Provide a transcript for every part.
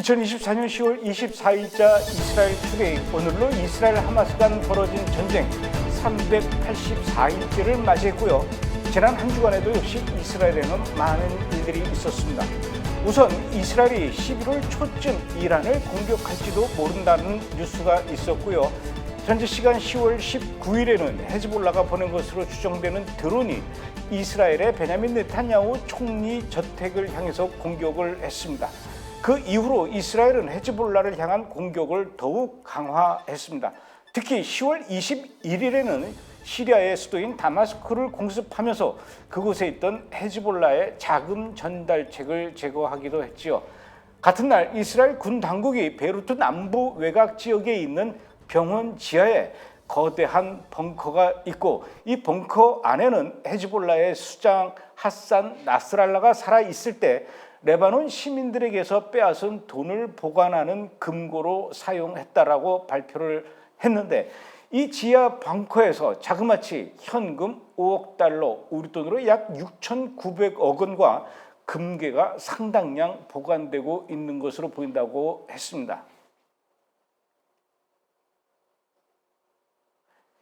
2024년 10월 24일자 이스라엘 투데이, 오늘로 이스라엘 하마스 간 벌어진 전쟁 384일째를 맞이했고요. 지난 한 주간에도 역시 이스라엘에는 많은 일들이 있었습니다. 우선 이스라엘이 11월 초쯤 이란을 공격할지도 모른다는 뉴스가 있었고요. 현재 시간 10월 19일에는 헤즈볼라가 보낸 것으로 추정되는 드론이 이스라엘의 베냐민 네탄야후 총리 저택을 향해서 공격을 했습니다. 그 이후로 이스라엘은 헤즈볼라를 향한 공격을 더욱 강화했습니다. 특히 10월 21일에는 시리아의 수도인 다마스크를 공습하면서 그곳에 있던 헤즈볼라의 자금 전달책을 제거하기도 했지요. 같은 날 이스라엘 군 당국이 베이루트 남부 외곽 지역에 있는 병원 지하에 거대한 벙커가 있고, 이 벙커 안에는 헤즈볼라의 수장 하산 나스랄라가 살아있을 때 레바논 시민들에게서 빼앗은 돈을 보관하는 금고로 사용했다라고 발표를 했는데, 이 지하 벙커에서 자그마치 현금 5억 달러, 우리 돈으로 약 6,900억 원과 금괴가 상당량 보관되고 있는 것으로 보인다고 했습니다.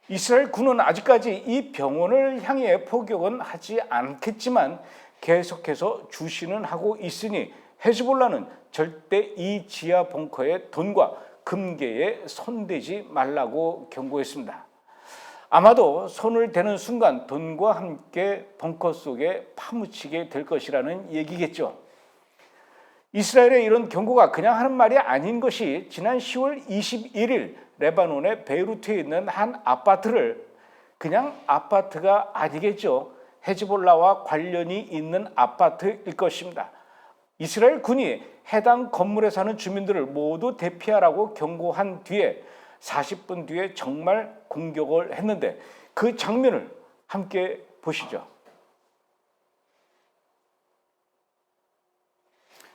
이스라엘 군은 아직까지 이 병원을 향해 포격은 하지 않겠지만 계속해서 주시는 하고 있으니 헤즈볼라는 절대 이 지하 벙커의 돈과 금괴에 손대지 말라고 경고했습니다. 아마도 손을 대는 순간 돈과 함께 벙커 속에 파묻히게 될 것이라는 얘기겠죠. 이스라엘의 이런 경고가 그냥 하는 말이 아닌 것이 지난 10월 21일 레바논의 베이루트에 있는 한 아파트를, 그냥 아파트가 아니겠죠, 헤즈볼라와 관련이 있는 아파트일 것입니다. 이스라엘 군이 해당 건물에 사는 주민들을 모두 대피하라고 경고한 뒤에 40분 뒤에 정말 공격을 했는데, 그 장면을 함께 보시죠.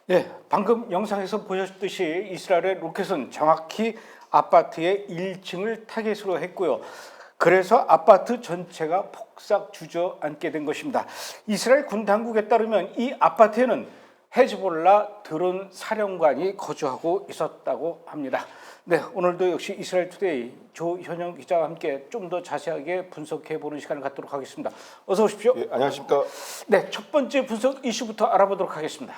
네, 방금 영상에서 보셨듯이 이스라엘의 로켓은 정확히 아파트의 1층을 타겟으로 했고요. 그래서 아파트 전체가 폭삭 주저앉게 된 것입니다. 이스라엘 군 당국에 따르면 이 아파트에는 헤즈볼라 드론 사령관이 거주하고 있었다고 합니다. 네, 오늘도 역시 이스라엘 투데이 조현영 기자와 함께 좀 더 자세하게 분석해 보는 시간을 갖도록 하겠습니다. 어서 오십시오. 예, 안녕하십니까. 네, 첫 번째 분석 이슈부터 알아보도록 하겠습니다.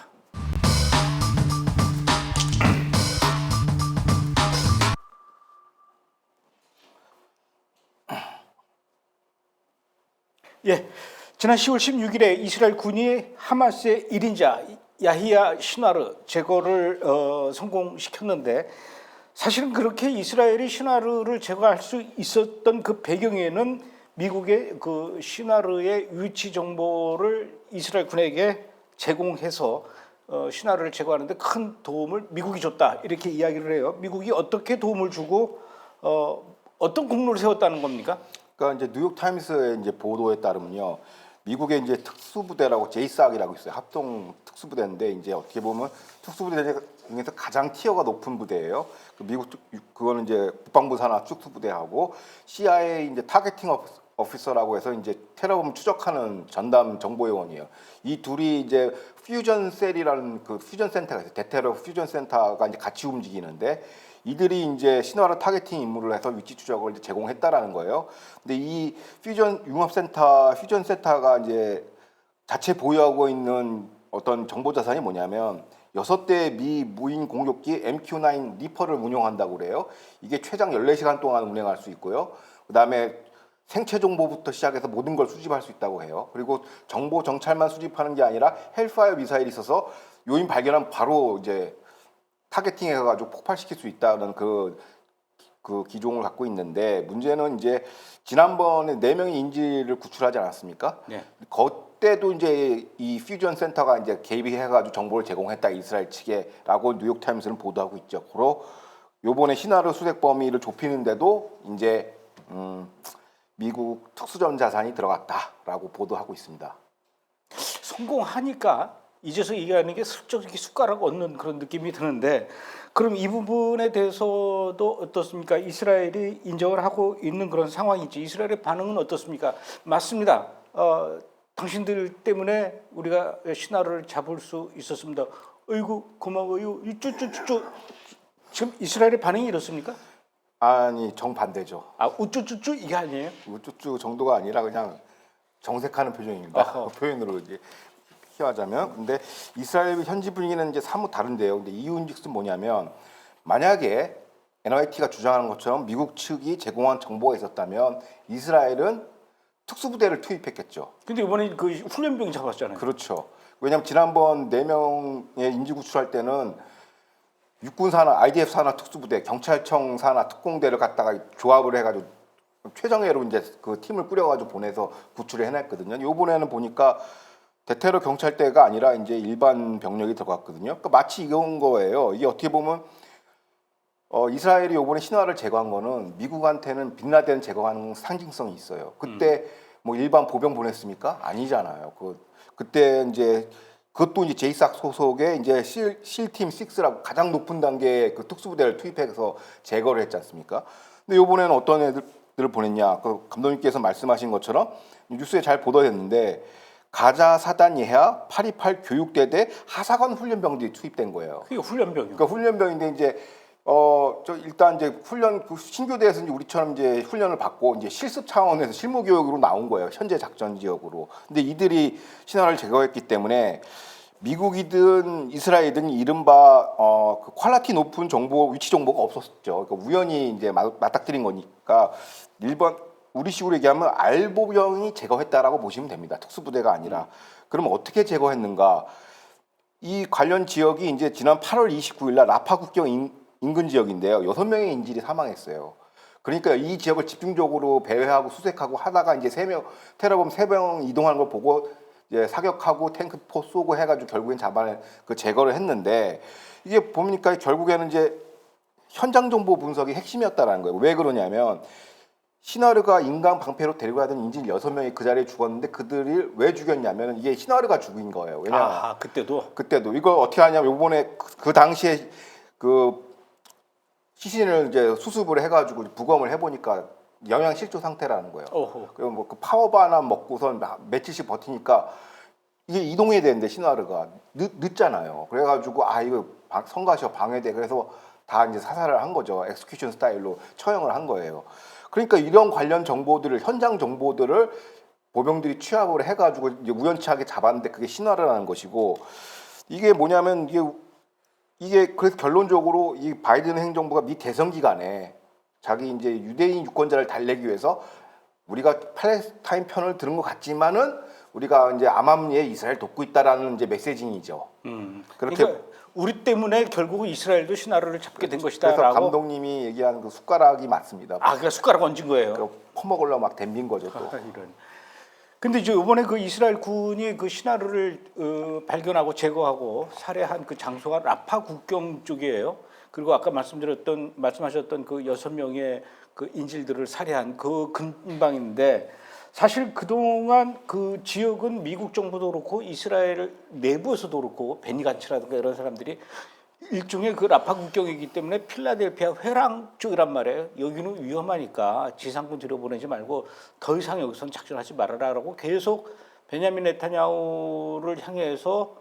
예, 지난 10월 16일에 이스라엘 군이 하마스의 1인자 야히야 시나르 제거를 성공시켰는데, 사실은 그렇게 이스라엘이 시나르를 제거할 수 있었던 그 배경에는 미국의 그 시나르의 위치 정보를 이스라엘 군에게 제공해서 시나르를 제거하는데 큰 도움을 미국이 줬다, 이렇게 이야기를 해요. 미국이 어떻게 도움을 주고 어떤 공로를 세웠다는 겁니까? 그러니까 이제 뉴욕 타임스의 이제 보도에 따르면요, 미국의 이제 특수부대라고 제이삭이라고 있어요. 합동 특수부대인데, 이제 어떻게 보면 특수부대 중에서 가장 티어가 높은 부대예요. 그거는 이제 국방부 산하 특수부대하고 CIA 이제 타겟팅 오피서라고 해서 이제 테러범 추적하는 전담 정보요원이에요. 이 둘이 이제 퓨전 셀이라는 그 퓨전 센터가 있어요. 대테러 퓨전 센터가 이제 같이 움직이는데, 이들이 이제 시나르 타겟팅 임무를 해서 위치 추적을 이제 제공했다라는 거예요. 근데 이 퓨전 센터가 이제 자체 보유하고 있는 어떤 정보 자산이 뭐냐면 6대 미 무인 공격기 MQ-9 리퍼를 운용한다고 그래요. 이게 최장 14시간 동안 운행할 수 있고요. 그다음에 생체 정보부터 시작해서 모든 걸 수집할 수 있다고 해요. 그리고 정보 정찰만 수집하는 게 아니라 헬파이어 미사일이 있어서 요인 발견하면 바로 이제 타겟팅해가지고 폭발시킬 수 있다는 그 기종을 갖고 있는데, 문제는 이제 지난번에 4명의 인질을 구출하지 않았습니까? 네. 그때도 이제 이 퓨전 센터가 이제 개입해가지고 정보를 제공했다, 이스라엘 측에라고 뉴욕 타임스는 보도하고 있죠. 그리고 요번에 시나르 수색 범위를 좁히는데도 이제 미국 특수전 자산이 들어갔다라고 보도하고 있습니다. 성공하니까 이제서 얘기하는 게 슬쩍 이렇게 숟가락 얹는 그런 느낌이 드는데, 그럼 이 부분에 대해서도 어떻습니까? 이스라엘이 인정을 하고 있는 그런 상황이지, 이스라엘의 반응은 어떻습니까? 맞습니다. 당신들 때문에 우리가 시나르를 잡을 수 있었습니다. 어이구 고마워요. 쭈쭈쭈쭈. 지금 이스라엘의 반응이 이렇습니까? 아니 정반대죠. 아 우쭈쭈쭈 이게 아니에요? 우쭈쭈 정도가 아니라 그냥 정색하는 표정입니다. 어허. 표현으로 이제 표하자면. 근데 이스라엘 현지 분위기는 이제 사뭇 다른데요. 근데 이유인즉슨 뭐냐면 만약에 NYT가 주장하는 것처럼 미국 측이 제공한 정보가 있었다면 이스라엘은 특수부대를 투입했겠죠. 근데 이번에 그 훈련병 잡았잖아요. 그렇죠. 왜냐하면 지난번 4명의 인질 구출할 때는 육군 산하, IDF 산하 특수부대, 경찰청 산하 특공대를 갖다가 조합을 해가지고 최정예로 이제 그 팀을 꾸려가지고 보내서 구출을 해냈거든요. 이번에는 보니까 대테러 경찰대가 아니라 이제 일반 병력이 들어갔거든요. 그러니까 마치 이런 거예요. 이게 어떻게 보면 이스라엘이 이번에 신화를 제거한 거는 미국한테는 빈라덴 제거하는 상징성이 있어요. 그때 뭐 일반 보병 보냈습니까? 아니잖아요. 그때 이제 그것도 이제 제이삭 소속의 이제 실팀 6라고 가장 높은 단계의 그 특수부대를 투입해서 제거를 했지 않습니까? 근데 이번에는 어떤 애들을 보냈냐? 그 감독님께서 말씀하신 것처럼 뉴스에 잘 보도됐는데 가자 사단 예하 828 교육대대 하사관 훈련병들이 투입된 거예요. 그게 훈련병이요. 그러니까 훈련병인데 이제 저 일단 이제 훈련 그 신교대에서 이제 우리처럼 이제 훈련을 받고 이제 실습 차원에서 실무 교육으로 나온 거예요. 현재 작전 지역으로. 근데 이들이 신화를 제거했기 때문에 미국이든 이스라엘이든 이른바 그 퀄리티 높은 정보 위치 정보가 없었죠. 그러니까 우연히 이제 맞닥뜨린 거니까 일본 우리식으로 얘기하면 알보병이 제거했다라고 보시면 됩니다. 특수부대가 아니라. 그러면 어떻게 제거했는가? 이 관련 지역이 이제 지난 8월 29일 날 라파 국경 인근 지역인데요. 6명의 인질이 사망했어요. 그러니까 이 지역을 집중적으로 배회하고 수색하고 하다가 이제 테러범 3명 이동하는 걸 보고 이제 사격하고 탱크포 쏘고 해가지고 결국엔 그 제거를 했는데 이게 보니까 결국에는 이제 현장 정보 분석이 핵심이었다라는 거예요. 왜 그러냐면 시나르가 인간 방패로 데리고 가던 인질 6명이 그 자리에 죽었는데 그들을 왜 죽였냐면 이게 시나르가 죽인 거예요. 왜냐면 그때도 이걸 어떻게 하냐면 이번에 그 당시에 그 시신을 이제 수습을 해가지고 부검을 해보니까 영양실조 상태라는 거예요. 그리고 뭐 그 파워바나 먹고선 며칠씩 버티니까 이게 이동해야 되는데 시나르가 늦잖아요. 그래가지고 이거 성가셔 방해돼. 그래서 다 이제 사살을 한 거죠. 엑스큐션 스타일로 처형을 한 거예요. 그러니까 이런 관련 정보들을 현장 정보들을 보병들이 취합을 해가지고 이제 우연치하게 잡았는데 그게 신화라는 것이고 이게 뭐냐면 이게 그래서 결론적으로 이 바이든 행정부가 미 대선 기간에 자기 이제 유대인 유권자를 달래기 위해서 우리가 팔레스타인 편을 들은 것 같지만은 우리가 이제 암암리에 이스라엘 돕고 있다라는 이제 메시징이죠. 그렇게 그러니까 우리 때문에 결국은 이스라엘도 시나르를 잡게 된 그래서 것이다라고. 감독님이 얘기하는 그 숟가락이 맞습니다. 그러니까 숟가락 얹은 거예요. 퍼먹으려 막 댐빈 거죠 또. 이런. 근데 이제 이번에 그 이스라엘 군이 그 시나르를 발견하고 제거하고 살해한 그 장소가 라파 국경 쪽이에요. 그리고 아까 말씀하셨던 그 6명의 그 인질들을 살해한 그 근방인데 사실 그동안 그 지역은 미국 정부도 그렇고 이스라엘 내부에서도 그렇고 베니 간츠라든가 이런 사람들이 일종의 그 라파 국경이기 때문에 필라델피아 회랑 쪽이란 말이에요. 여기는 위험하니까 지상군 들여보내지 말고 더 이상 여기서는 작전하지 말아라라고 계속 베냐민 네타냐후를 향해서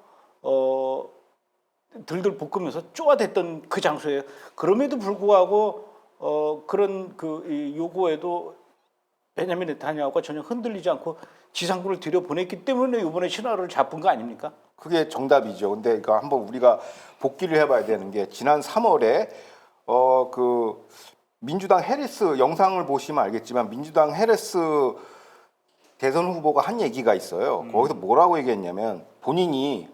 들들 볶으면서 쪼아댔던 그 장소예요. 그럼에도 불구하고 그런 그 요구에도 베냐민 네타냐후가 전혀 흔들리지 않고 지상군을 들여보냈기 때문에 이번에 신화를 잡은 거 아닙니까? 그게 정답이죠. 근데 이거 한번 우리가 복기를 해봐야 되는 게 지난 3월에 그 민주당 해리스 영상을 보시면 알겠지만 민주당 해리스 대선 후보가 한 얘기가 있어요. 거기서 뭐라고 얘기했냐면 본인이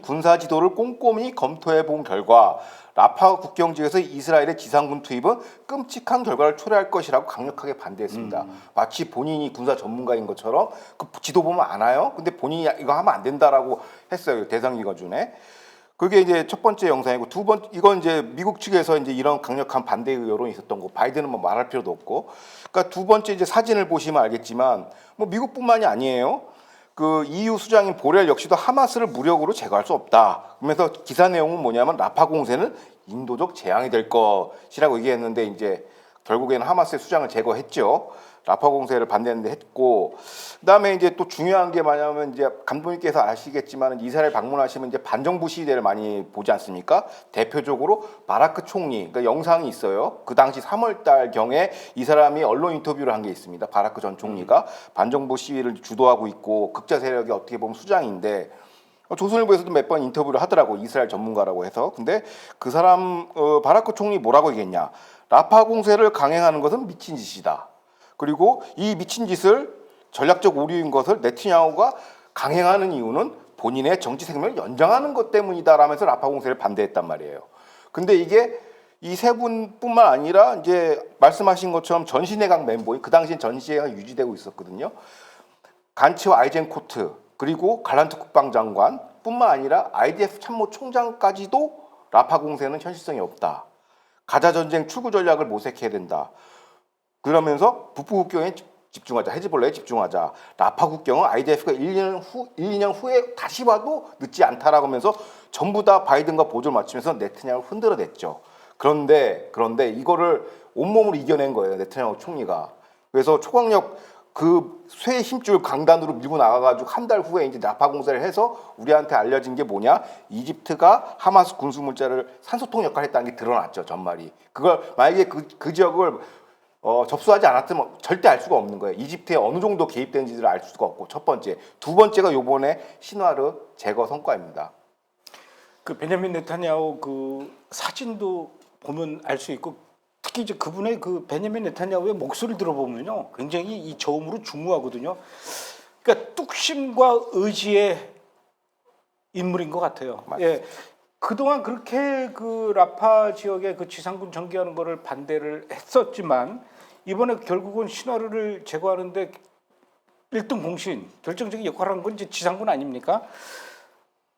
군사 지도를 꼼꼼히 검토해 본 결과 라파 국경 지역에서 이스라엘의 지상군 투입은 끔찍한 결과를 초래할 것이라고 강력하게 반대했습니다. 마치 본인이 군사 전문가인 것처럼 그 지도 보면 아나요? 근데 본인이 이거 하면 안 된다라고 했어요. 대상 기간 중에. 그게 이제 첫 번째 영상이고 이건 이제 미국 측에서 이제 이런 강력한 반대 여론이 있었던 거. 바이든은 뭐 말할 필요도 없고. 그러니까 두 번째 이제 사진을 보시면 알겠지만 뭐 미국뿐만이 아니에요. 그 EU 수장인 보렐 역시도 하마스를 무력으로 제거할 수 없다. 그러면서 기사 내용은 뭐냐면 라파 공세는 인도적 재앙이 될 것이라고 얘기했는데 이제 결국에는 하마스의 수장을 제거했죠. 라파 공세를 반대했는데 했고 그다음에 이제 또 중요한 게 뭐냐면 이제 감독님께서 아시겠지만 이스라엘 방문하시면 이제 반정부 시대를 많이 보지 않습니까? 대표적으로 바라크 총리, 그러니까 영상이 있어요. 그 당시 3월달 경에 이 사람이 언론 인터뷰를 한 게 있습니다. 바라크 전 총리가 반정부 시위를 주도하고 있고 극자 세력이 어떻게 보면 수장인데 조선일보에서도 몇 번 인터뷰를 하더라고, 이스라엘 전문가라고 해서. 근데 그 사람 바라크 총리 뭐라고 얘기했냐? 라파 공세를 강행하는 것은 미친 짓이다. 그리고 이 미친 짓을 전략적 오류인 것을 네타냐후가 강행하는 이유는 본인의 정치 생명을 연장하는 것 때문이다라면서 라파 공세를 반대했단 말이에요. 근데 이게 이 세 분뿐만 아니라 이제 말씀하신 것처럼 전시내각 멤버인, 그 당시엔 전시회가 유지되고 있었거든요. 간츠와 아이젠코트 그리고 갈란트 국방장관뿐만 아니라 IDF 참모총장까지도 라파 공세는 현실성이 없다. 가자 전쟁 출구 전략을 모색해야 된다. 그러면서 북부 국경에 집중하자, 헤즈볼라에 집중하자. 라파 국경은 IDF가 2년 후에 다시 봐도 늦지 않다라고 하면서 전부 다 바이든과 보조를 맞추면서 네타냐후를 흔들어냈죠. 그런데 이거를 온몸으로 이겨낸 거예요, 네타냐후 총리가. 그래서 초강력 그 쇠 힘줄 강단으로 밀고 나가가지고 한 달 후에 이제 라파 공세를 해서 우리한테 알려진 게 뭐냐? 이집트가 하마스 군수물자를 산소통 역할을 했다는 게 드러났죠, 전말이. 그걸 만약에 그 지역을 접수하지 않았으면 절대 알 수가 없는 거예요. 이집트에 어느 정도 개입된지를 알 수가 없고, 첫 번째. 두 번째가 요번에 신화르 제거 성과입니다. 그 베냐민 네타냐후 그 사진도 보면 알 수 있고, 특히 이제 그분의 그 베냐민 네타냐후의 목소리를 들어보면요, 굉장히 이 저음으로 중후하거든요. 그러니까 뚝심과 의지의 인물인 것 같아요. 맞습니다. 예. 그동안 그렇게 그 라파 지역에 그 지상군 전개하는 거를 반대를 했었지만, 이번에 결국은 신화르를 제거하는데 1등 공신, 결정적인 역할을 한 건 이제 지상군 아닙니까?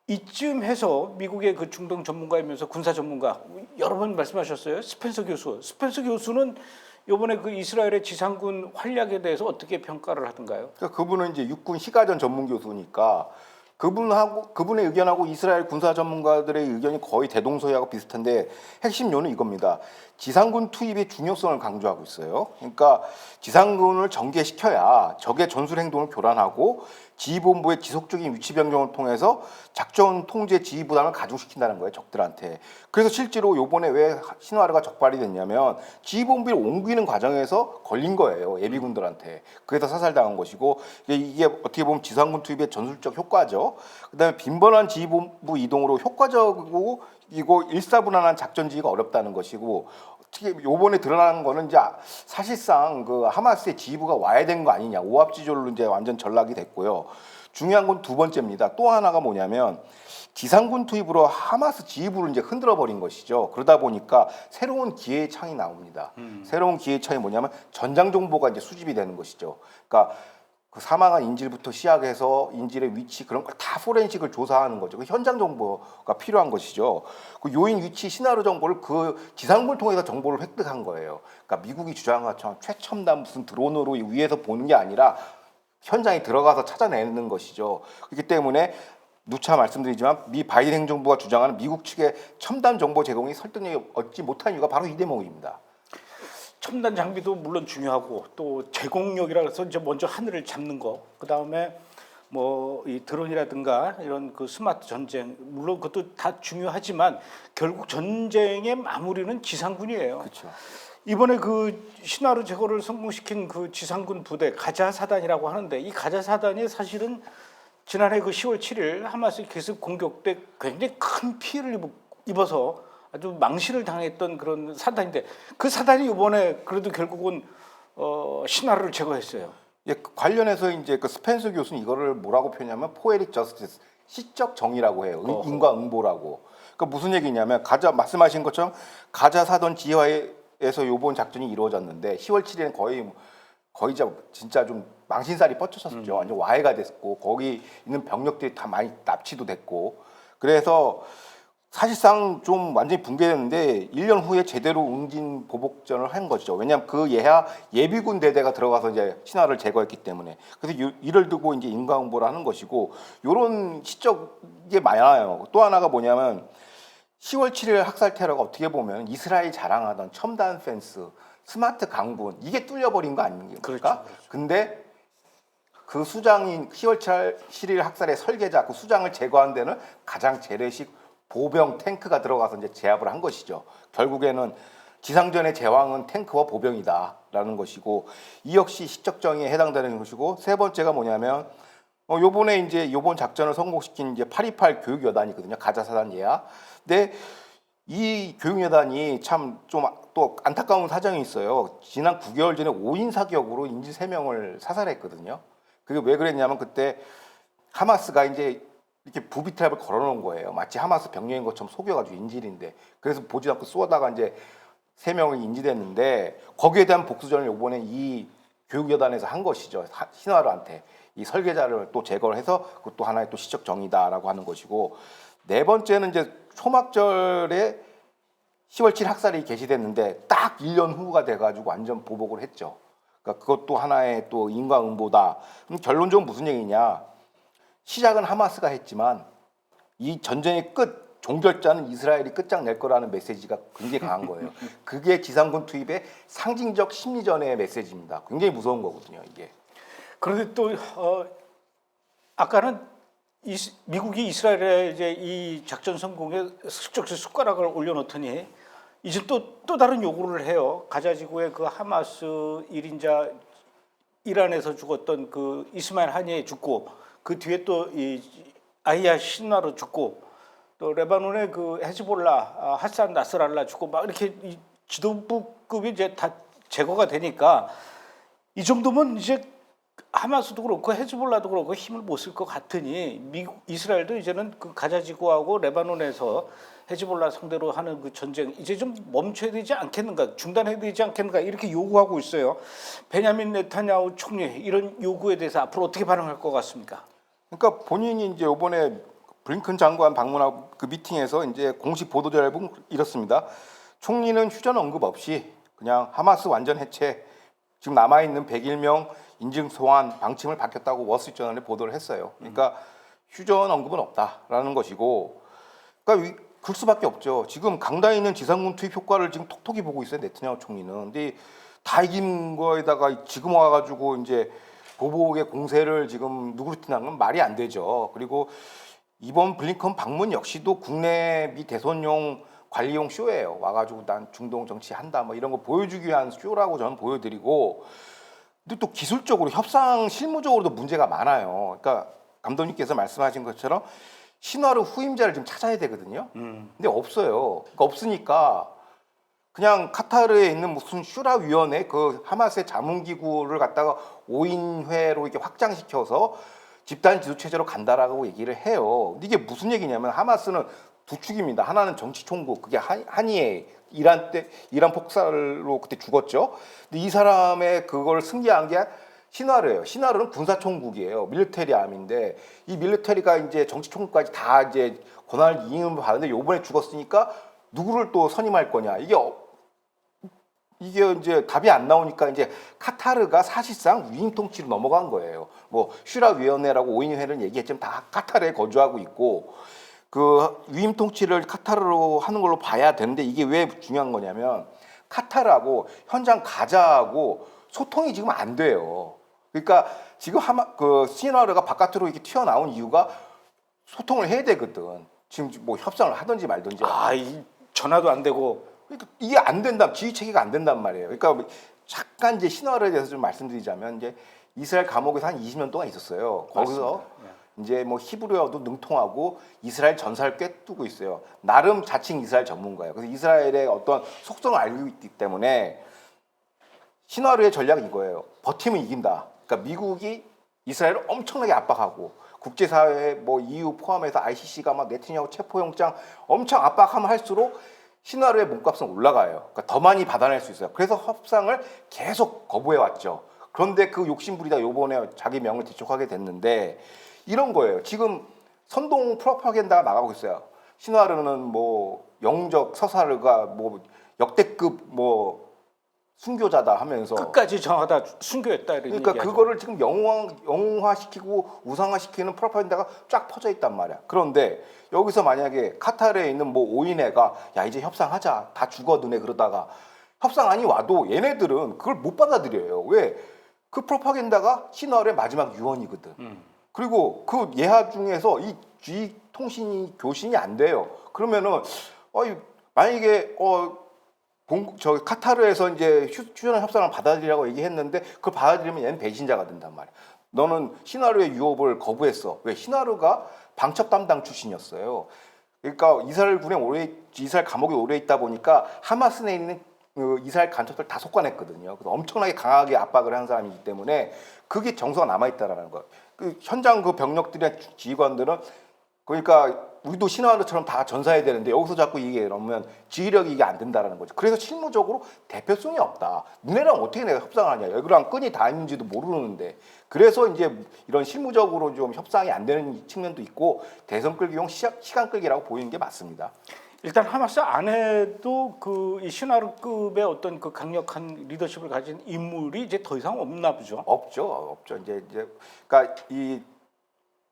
이쯤 해서 미국의 그 중동 전문가이면서 군사 전문가 여러 번 말씀하셨어요. 스펜서 교수. 스펜서 교수는 이번에 그 이스라엘의 지상군 활약에 대해서 어떻게 평가를 하던가요? 그러니까 그분은 이제 육군 희가전 전문 교수니까 그분의 의견하고 이스라엘 군사 전문가들의 의견이 거의 대동소이하고 비슷한데, 핵심 요는 이겁니다. 지상군 투입의 중요성을 강조하고 있어요. 그러니까 지상군을 전개시켜야 적의 전술 행동을 교란하고 지휘본부의 지속적인 위치 변경을 통해서 작전 통제 지휘 부담을 가중시킨다는 거예요, 적들한테. 그래서 실제로 요번에 왜 신화르가 적발이 됐냐면 지휘본부를 옮기는 과정에서 걸린 거예요, 예비군들한테. 그래서 사살당한 것이고, 이게 어떻게 보면 지상군 투입의 전술적 효과죠. 그다음에 빈번한 지휘본부 이동으로 효과적이고 이거 일사분란한 작전 지휘가 어렵다는 것이고, 특히 요번에 드러나는 거는 이제 사실상 그 하마스의 지휘부가 와야 되는 거 아니냐, 오합지졸로 이제 완전 전락이 됐고요. 중요한 건 두 번째입니다. 또 하나가 뭐냐면 지상군 투입으로 하마스 지휘부를 이제 흔들어 버린 것이죠. 그러다 보니까 새로운 기회의 창이 나옵니다. 새로운 기회의 창이 뭐냐면 전장 정보가 이제 수집이 되는 것이죠. 그러니까 그 사망한 인질부터 시작해서 인질의 위치, 그런 걸 다 포렌식을 조사하는 거죠. 그 현장 정보가 필요한 것이죠. 그 요인 위치 시나리오 정보를 그 지상군을 통해서 정보를 획득한 거예요. 그러니까 미국이 주장한 것처럼 최첨단 무슨 드론으로 위에서 보는 게 아니라 현장에 들어가서 찾아내는 것이죠. 그렇기 때문에 누차 말씀드리지만 미 바이든 행정부가 주장하는 미국 측의 첨단 정보 제공이 설득력이 얻지 못한 이유가 바로 이 대목입니다. 첨단 장비도 물론 중요하고, 또 제공력이라 해서 이제 먼저 하늘을 잡는 거, 그 다음에 뭐 이 드론이라든가 이런 그 스마트 전쟁, 물론 그것도 다 중요하지만 결국 전쟁의 마무리는 지상군이에요. 그렇죠. 이번에 그 신화르 제거를 성공시킨 그 지상군 부대 가자 사단이라고 하는데, 이 가자 사단이 사실은 지난해 그 10월 7일 하마스 기습 공격 때 굉장히 큰 피해를 입어서 아주 망신을 당했던 그런 사단인데, 그 사단이 이번에 그래도 결국은 신화르를 제거했어요. 예, 관련해서 이제 그 스펜서 교수는 이거를 뭐라고 표현하면 포에릭 저스티스, 시적 정의라고 해요. 인과응보라고. 그러니까 무슨 얘기냐면 가자 말씀하신 것처럼 가자 사단 지하에서 요번 작전이 이루어졌는데 10월 7일은 거의 진짜 좀 망신살이 뻗쳤었죠. 완전 와해가 됐고 거기 있는 병력들이 다 많이 납치도 됐고, 그래서 사실상 좀 완전히 붕괴됐는데 1년 후에 제대로 응진 보복전을 한 거죠. 왜냐하면 그 예비군 대대가 들어가서 이제 신화를 제거했기 때문에. 그래서 이를 두고 이제 인과응보를 하는 것이고, 이런 시적이 많아요. 또 하나가 뭐냐면 10월 7일 학살 테러가 어떻게 보면 이스라엘 자랑하던 첨단 펜스, 스마트 강군, 이게 뚫려버린 거 아닙니까? 그렇죠. 근데 그 수장인 10월 7일 학살의 설계자 그 수장을 제거한 데는 가장 재래식 보병 탱크가 들어가서 이제 제압을 한 것이죠. 결국에는 지상전의 제왕은 탱크와 보병이다라는 것이고 이 역시 시적정의에 해당되는 것이고 세 번째가 뭐냐면 요번에 이제 요번 작전을 성공시킨 이제 828 교육여단이거든요. 가자사단 예하. 근데 이 교육여단이 참 좀 또 안타까운 사정이 있어요. 지난 9개월 전에 5인 사격으로 인질 3명을 사살했거든요. 그게 왜 그랬냐면 그때 하마스가 이제 이렇게 부비트랩을 걸어놓은 거예요. 마치 하마스 병력인 것처럼 속여가지고 인질인데 그래서 보지 않고 쏘다가 이제 3명을 인질했는데 거기에 대한 복수전을 이번에 이 교육여단에서 한 것이죠. 신화르한테 이 설계자를 또 제거를 해서 그것도 하나의 또 시적 정의다라고 하는 것이고 네 번째는 이제 초막절에 10월 7일 학살이 개시됐는데 딱 1년 후가 돼가지고 완전 보복을 했죠. 그러니까 그것도 하나의 또 인과응보다. 그럼 결론적으로 무슨 얘기냐? 시작은 하마스가 했지만 이 전쟁의 끝 종결자는 이스라엘이 끝장낼 거라는 메시지가 굉장히 강한 거예요. 그게 지상군 투입의 상징적 심리전의 메시지입니다. 굉장히 무서운 거거든요, 이게. 그런데 또 아까는 미국이 이스라엘에 이제 이 작전 성공에 슬쩍 숟가락을 올려놓더니 이제 또 다른 요구를 해요. 가자 지구의 그 하마스 1인자 이란에서 죽었던 그 이스마일 하니에 죽고 그 뒤에 또 이 아이야 신나로 죽고 또 레바논의 그 헤즈볼라 하산 나스랄라 죽고 막 이렇게 이 지도부급이 이제 다 제거가 되니까 이 정도면 이제 하마스도 그렇고 헤즈볼라도 그렇고 힘을 못 쓸 것 같으니 이스라엘도 이제는 그 가자지구하고 레바논에서 헤즈볼라 상대로 하는 그 전쟁 이제 좀 멈춰야 되지 않겠는가, 중단해야 되지 않겠는가 이렇게 요구하고 있어요. 베냐민 네타냐후 총리 이런 요구에 대해서 앞으로 어떻게 반응할 것 같습니까? 그러니까 본인이 이제 이번에 블링컨 장관 방문하고 그 미팅에서 이제 공식 보도자료에 보면 이렇습니다. 총리는 휴전 언급 없이 그냥 하마스 완전 해체, 지금 남아 있는 101명 인증 소환 방침을 밝혔다고 월스트리트저널에 보도를 했어요. 그러니까 휴전 언급은 없다라는 것이고, 그러니까 그럴 수밖에 없죠. 지금 강단에 있는 지상군 투입 효과를 지금 톡톡히 보고 있어요, 네타냐후 총리는. 근데 다 이긴 거에다가 지금 와가지고 이제 보복의 공세를 지금 누구르티나는 건 말이 안 되죠. 그리고 이번 블링컨 방문 역시도 국내 미 대선용 관리용 쇼예요. 와가지고 난 중동 정치한다 뭐 이런 거 보여주기 위한 쇼라고 저는 보여드리고, 근데 또 기술적으로 협상 실무적으로도 문제가 많아요. 그러니까 감독님께서 말씀하신 것처럼 신화르 후임자를 지금 찾아야 되거든요. 근데 없어요. 그러니까 없으니까 그냥 카타르에 있는 무슨 슈라 위원회 그 하마스의 자문기구를 갖다가 5인회로 이렇게 확장시켜서 집단 지도 체제로 간다라고 얘기를 해요. 근데 이게 무슨 얘기냐면 하마스는 두 축입니다. 하나는 정치 총국, 그게 하니에 이란 폭살로 그때 죽었죠. 근데 이 사람의 그걸 승계한 게 신화르예요. 신화르는 군사 총국이에요. 밀리터리 암인데 이 밀리터리가 이제 정치 총국까지 다 이제 권한을 이임을 받는데 요번에 죽었으니까 누구를 또 선임할 거냐. 이게 이제 답이 안 나오니까 이제 카타르가 사실상 위임 통치로 넘어간 거예요. 뭐 슈라 위원회라고 5인회를 얘기했지만 다 카타르에 거주하고 있고 그 위임 통치를 카타르로 하는 걸로 봐야 되는데 이게 왜 중요한 거냐면 카타르하고 현장 가자하고 소통이 지금 안 돼요. 그러니까 지금 그 시나르가 바깥으로 이렇게 튀어나온 이유가 소통을 해야 되거든. 지금 뭐 협상을 하든지 말든지. 이 전화도 안 되고. 그러니까 이게 안 된다, 지휘 체계가 안 된단 말이에요. 그러니까 잠깐 이제 신화에 대해서 좀 말씀드리자면 이제 이스라엘 감옥에서 한 20년 동안 있었어요. 거기서 이제 뭐 히브리어도 능통하고 이스라엘 전사를 꿰뚫고 있어요. 나름 자칭 이스라엘 전문가예요. 그래서 이스라엘의 어떤 속성을 알고 있기 때문에 신화의 전략은 이거예요. 버티면 이긴다. 그러니까 미국이 이스라엘을 엄청나게 압박하고 국제사회 뭐 EU 포함해서 ICC가 막 네타냐후 체포영장 엄청 압박하면 할수록 신화의 몸값은 올라가요. 그러니까 더 많이 받아낼 수 있어요. 그래서 협상을 계속 거부해 왔죠. 그런데 그 욕심부리다 요번에 자기 명을 뒤촉하게 됐는데 이런 거예요. 지금 선동 프로파간다가 나가고 있어요. 신화르는 뭐 영적 서사르가 뭐 역대급 뭐 순교자다 하면서 끝까지 정하다 순교했다 이런 그러니까 얘기하죠. 그거를 지금 영웅화시키고 우상화시키는 프로파간다가 쫙 퍼져 있단 말이야. 그런데 여기서 만약에 카타르에 있는 뭐 5인회가 야 이제 협상하자 다 죽어 너네 그러다가 협상안이 와도 얘네들은 그걸 못 받아들여요. 왜? 그 프로파간다가 신화의 마지막 유언이거든. 그리고 그 예하 중에서 이 통신이 교신이 안 돼요. 그러면은 만약에 저 카타르에서 이제 휴전 협상을 받아들이라고 얘기했는데 그걸 받아들이면 얘는 배신자가 된단 말이야. 너는 시나르의 유업을 거부했어. 왜? 시나르가 방첩 담당 출신이었어요. 그러니까 이스라엘 감옥에 오래 있다 보니까 하마스 내에 있는 그 이스라엘 간첩들 다 속아냈거든요. 그래서 엄청나게 강하게 압박을 한 사람이기 때문에 그게 정서가 남아있다라는 거예요. 그 현장 그 병력들의 지휘관들은 그러니까 우리도 신화처럼 다 전사해야 되는데 여기서 자꾸 이게 이러면 지휘력이 이게 안 된다라는 거죠. 그래서 실무적으로 대표성이 없다. 너네랑 어떻게 내가 협상을 하냐. 여기랑 끈이 닿는지도 모르는데. 그래서 이제 이런 실무적으로 좀 협상이 안 되는 측면도 있고 대선 끌기용 시간 끌기라고 보이는 게 맞습니다. 일단 하마스 안에도 이 시나르급의 어떤 그 강력한 리더십을 가진 인물이 이제 더 이상 없나 보죠. 없죠. 이제 그러니까 이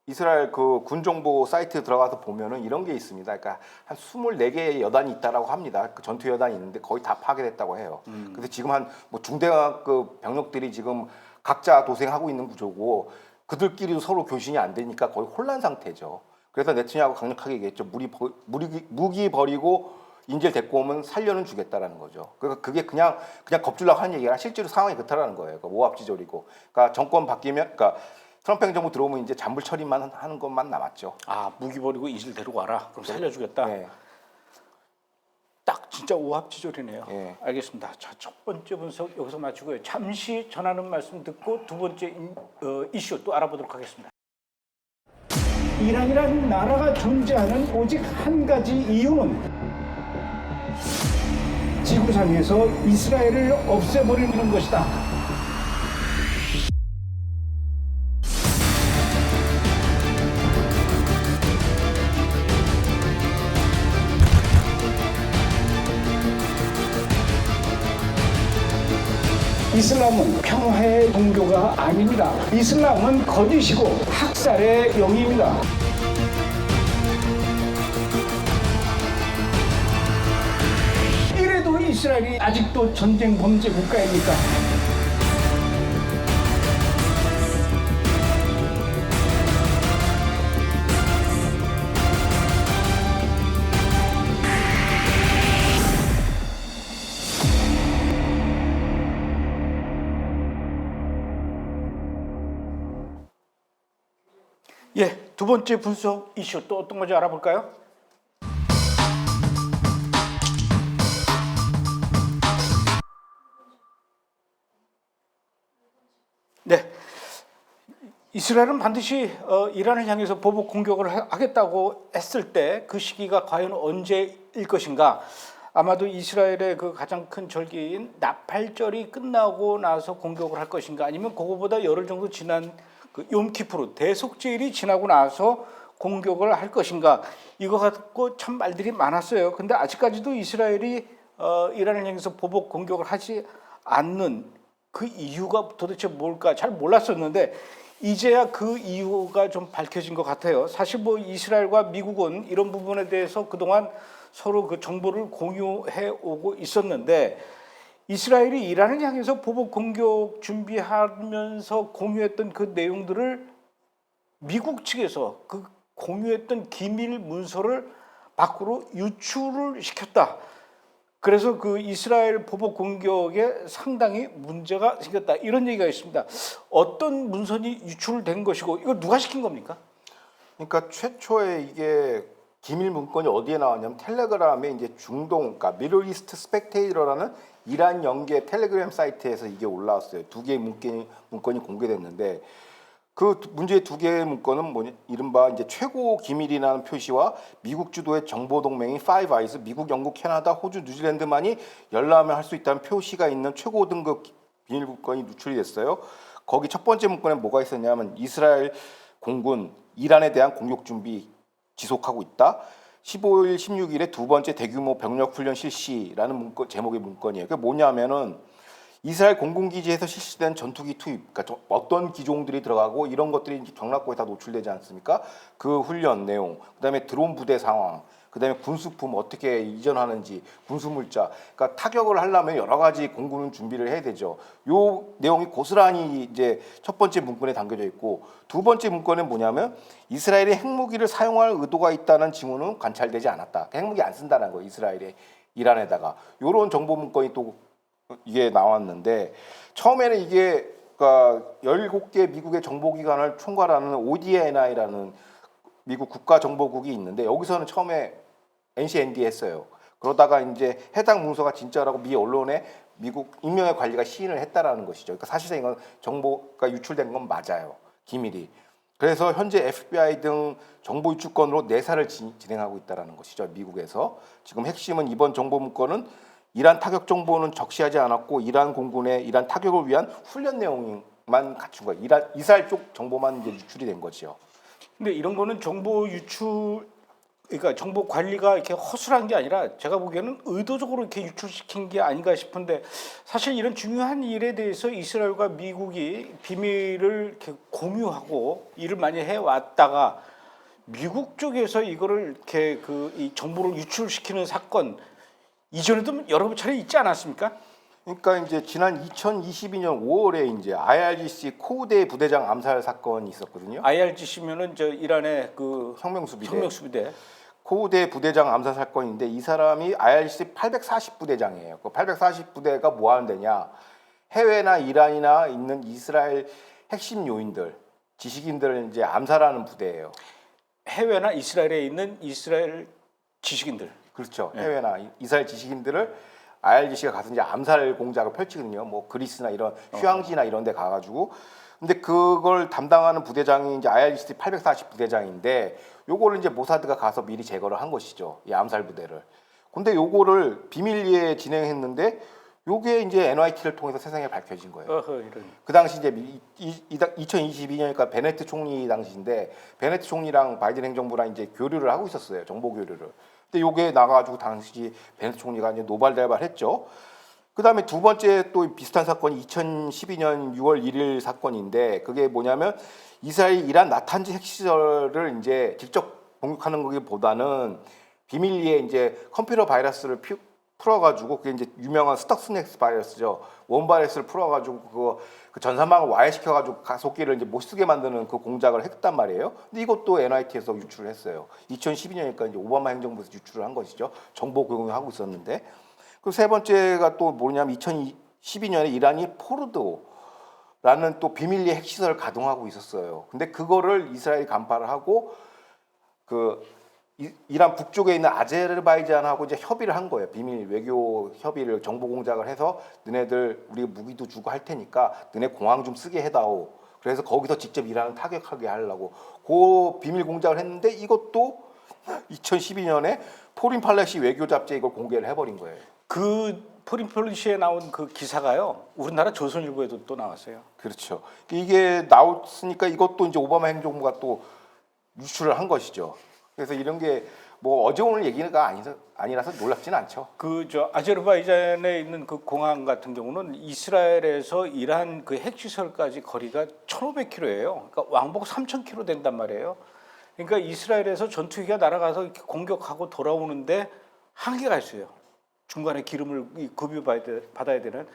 이스라엘 그 군정보 사이트에 들어가서 보면은 이런 게 있습니다. 그러니까 한 24개의 여단이 있다라고 합니다. 그 전투 여단이 있는데 거의 다 파괴됐다고 해요. 근데 지금 한 뭐 중대급 병력들이 지금 각자 도생하고 있는 구조고 그들끼리도 서로 교신이 안 되니까 거의 혼란 상태죠. 그래서 네트냐고 강력하게 얘기했죠. 무기 버리고 인질 데리고 오면 살려는 주겠다라는 거죠. 그러니까 그게 그냥 겁주려고 하는 얘기가 실제로 상황이 그렇다라는 거예요. 그러니까 모압지졸이고. 그러니까 정권 바뀌면 트럼프 행정부 들어오면 이제 잔불 처리만 하는 것만 남았죠. 무기 버리고 인질 데리고 와라. 그럼 살려주겠다. 네. 딱 진짜 오합지졸이네요. 네. 알겠습니다. 자, 첫 번째 분석 여기서 마치고요. 잠시 전하는 말씀 듣고 두 번째 이슈 또 알아보도록 하겠습니다. 이란이라는 나라가 존재하는 오직 한 가지 이유는 지구상에서 이스라엘을 없애버리는 것이다. 이슬람은 평화의 종교가 아닙니다. 이슬람은 거짓이고 학살의 영입니다. 이래도 이스라엘이 아직도 전쟁 범죄 국가입니까? 예, 두 번째 분석 이슈 또 어떤 건지 알아볼까요? 네, 이스라엘은 반드시 이란을 향해서 보복 공격을 하겠다고 했을 때 그 시기가 과연 언제일 것인가? 아마도 이스라엘의 그 가장 큰 절기인 나팔절이 끝나고 나서 공격을 할 것인가? 아니면 그거보다 열흘 정도 지난 그 욤키푸르 대속제일이 지나고 나서 공격을 할 것인가? 이거 갖고 참 말들이 많았어요. 근데 아직까지도 이스라엘이 이란을 향해서 보복 공격을 하지 않는 그 이유가 도대체 뭘까 잘 몰랐었는데 이제야 그 이유가 좀 밝혀진 것 같아요. 사실 뭐 이스라엘과 미국은 이런 부분에 대해서 그동안 서로 그 정보를 공유해 오고 있었는데 이스라엘이 이란을 향해서 보복 공격 준비하면서 공유했던 그 내용들을 미국 측에서 그 공유했던 기밀 문서를 밖으로 유출을 시켰다. 그래서 그 이스라엘 보복 공격에 상당히 문제가 생겼다. 이런 얘기가 있습니다. 어떤 문서이 유출된 것이고 이거 누가 시킨 겁니까? 그러니까 최초에 이게 기밀 문건이 어디에 나왔냐면 텔레그램에 이제 그러니까 미들 이스트 스펙테이터라는 이란 연계 텔레그램 사이트에서 이게 올라왔어요. 두 개의 문건이 공개됐는데 그 문제의 두 개의 문건은 이른바 이제 최고 기밀이라는 표시와 미국 주도의 정보 동맹인 파이브 아이즈, 미국, 영국, 캐나다, 호주, 뉴질랜드만이 열람을 할 수 있다는 표시가 있는 최고 등급 비밀 문건이 누출이 됐어요. 거기 첫 번째 문건에 뭐가 있었냐면 이스라엘 공군 이란에 대한 공격 준비 지속하고 있다. 15일, 16일에 두 번째 대규모 병력 훈련 실시라는 제목의 문건이에요. 그게 뭐냐면은 이스라엘 공군기지에서 실시된 전투기 투입, 그러니까 어떤 기종들이 들어가고 이런 것들이 경락고에 다 노출되지 않습니까? 그 훈련 내용, 그다음에 드론 부대 상황, 그다음에 군수품 어떻게 이전하는지, 군수물자, 그러니까 타격을 하려면 여러 가지 공군은 준비를 해야 되죠. 요 내용이 고스란히 이제 첫 번째 문건에 담겨져 있고, 두 번째 문건은 뭐냐면 이스라엘이 핵무기를 사용할 의도가 있다는 징후는 관찰되지 않았다. 핵무기 안 쓴다는 거예요. 이스라엘이 이란에다가 요런 정보 문건이 또 이게 나왔는데, 처음에는 이게 그러니까 17개 미국의 정보기관을 총괄하는 ODNI라는 미국 국가정보국이 있는데, 여기서는 처음에 NCND 했어요. 그러다가 이제 해당 문서가 진짜라고 미 언론에 미국 임명의 관리가 시인을 했다라는 것이죠. 그러니까 사실상 이건 정보가 유출된 건 맞아요. 기밀이. 그래서 현재 FBI 등 정보 유출 건으로 내사를 진행하고 있다라는 것이죠. 미국에서. 지금 핵심은 이번 정보 문건은 이란 타격 정보는 적시하지 않았고, 이란 공군의 이란 타격을 위한 훈련 내용만 갖춘 거예요. 이스라엘 쪽 정보만 이제 유출이 된 거죠. 근데 이런 거는 정보 유출, 그러니까 정보 관리가 이렇게 허술한 게 아니라 제가 보기에는 의도적으로 이렇게 유출시킨 게 아닌가 싶은데, 사실 이런 중요한 일에 대해서 이스라엘과 미국이 비밀을 이렇게 공유하고 일을 많이 해왔다가 미국 쪽에서 이거를 이렇게 이 정보를 유출시키는 사건 이전에도 여러 차례 있지 않았습니까? 그러니까 이제 지난 2022년 5월에 이제 IRGC 코우대 부대장 암살 사건이 있었거든요. IRGC면은 저 이란의 그 혁명수비대. 코우대 부대장 암살 사건인데, 이 사람이 IRGC 840부대장이에요. 그 840부대가 뭐 하는 데냐? 해외나 이란이나 있는 이스라엘 핵심 요인들, 지식인들을 이제 암살하는 부대예요. 해외나 이스라엘에 있는 이스라엘 지식인들. 그렇죠. 해외나 이스라엘 지식인들을 IRGC가 가서 이제 암살 공작을 펼치거든요. 뭐 그리스나 이런 휴양지나 이런 데 가가지고. 근데 그걸 담당하는 부대장이 이제 IRGC 840 부대장인데, 요거를 이제 모사드가 가서 미리 제거를 한 것이죠. 이 암살 부대를. 근데 요거를 비밀리에 진행했는데, 요게 이제 NYT를 통해서 세상에 밝혀진 거예요. 이런. 그 당시 이제 2022년이니까 베네트 총리 당시인데, 베네트 총리랑 바이든 행정부랑 이제 교류를 하고 있었어요. 정보 교류를. 근데 요게 나가가지고 당시 베네트 총리가 이제 노발대발했죠. 그 다음에 두 번째 또 비슷한 사건이 2012년 6월 1일 사건인데, 그게 뭐냐면 이스라엘이 이란 나탄즈 핵시설을 이제 직접 공격하는 거기보다는 비밀리에 이제 컴퓨터 바이러스를 풀어가지고, 그게 이제 유명한 스탁스넥스 바이러스죠. 원바이러스를 풀어가지고 그 전산망을 와해시켜가지고 가속기를 이제 못 쓰게 만드는 그 공작을 했단 말이에요. 근데 이것도 NIT에서 유출을 했어요. 2012년이니까 이제 오바마 행정부에서 유출을 한 것이죠. 정보 공유하고 있었는데. 그 세 번째가 또 뭐냐면 2012년에 이란이 포르도라는 또 비밀리에 핵시설을 가동하고 있었어요. 근데 그거를 이스라엘이 간파를 하고 그 이란 북쪽에 있는 아제르바이잔하고 이제 협의를 한 거예요. 비밀 외교 협의를, 정보 공작을 해서 너네들 우리 무기도 주고 할 테니까 너네 공항 좀 쓰게 해다오. 그래서 거기서 직접 이란을 타격하게 하려고 그 비밀 공작을 했는데, 이것도 2012년에 포린 팔레시 외교 잡지에 이걸 공개를 해버린 거예요. 그 포린 폴리시에 나온 그 기사가요, 우리나라 조선일보에도 또 나왔어요. 그렇죠. 이게 나왔으니까 이것도 이제 오바마 행정부가 또 유출을 한 것이죠. 그래서 이런 게 뭐 어제 오늘 얘기가 아니라서 놀랍지는 않죠. 그 아제르바이잔에 있는 그 공항 같은 경우는 이스라엘에서 이란 그 핵시설까지 거리가 1,500km예요. 그러니까 왕복 3,000km 된단 말이에요. 그러니까 이스라엘에서 전투기가 날아가서 이렇게 공격하고 돌아오는데 한계가 있어요. 중간에 기름을 급유받아야 되는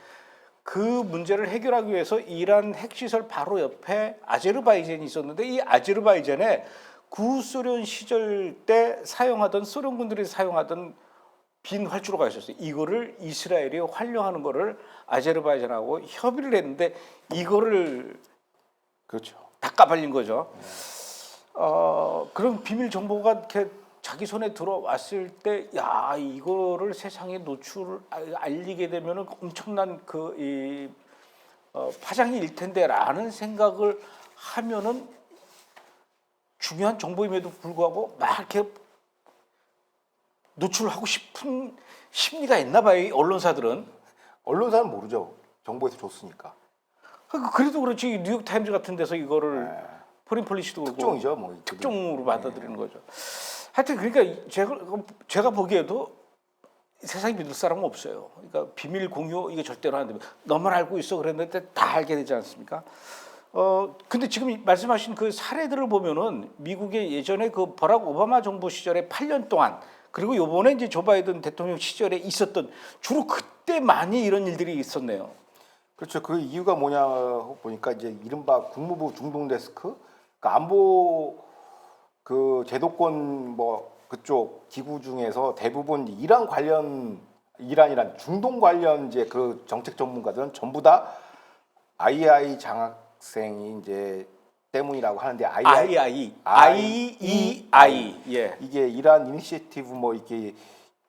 그 문제를 해결하기 위해서 이란 핵시설 바로 옆에 아제르바이잔이 있었는데, 이 아제르바이잔에 구소련 시절 때 사용하던, 소련군들이 사용하던 빈 활주로가 있었어요. 이거를 이스라엘이 활용하는 거를 아제르바이잔하고 협의를 했는데, 이거를 그렇죠. 다 까발린 거죠. 그런 비밀 정보가 이렇게 자기 손에 들어왔을 때, 야, 이거를 세상에 알리게 되면은 엄청난 파장이 일 텐데라는 생각을 하면은, 중요한 정보임에도 불구하고 막 이렇게 노출하고 싶은 심리가 있나 봐요, 이 언론사들은. 언론사는 모르죠. 정보에서 줬으니까. 그래도 그렇지, 뉴욕 타임즈 같은 데서 이거를 포린 폴리시도 그렇고 특종이죠, 뭐 특종으로 받아들이는 거죠. 하여튼 그러니까 제가 보기에도 세상에 믿을 사람은 없어요. 그러니까 비밀 공유 이거 절대로 안 됩니다. 너만 알고 있어 그랬는데 다 알게 되지 않습니까? 근데 지금 말씀하신 그 사례들을 보면은 미국의 예전에 그 버락 오바마 정부 시절에 8년 동안 그리고 요번에 이제 조 바이든 대통령 시절에 있었던 주로 그때 많이 이런 일들이 있었네요. 그렇죠. 그 이유가 뭐냐 보니까 이제 이른바 국무부 중동 데스크, 그러니까 안보 그 제도권 뭐 그쪽 기구 중에서 대부분 이란이란 중동 관련 이제 그 정책 전문가들은 전부 다 II 장학생이 이제 때문이라고 하는데 IEI 예. 이게 이란 이니시애티브 뭐 이게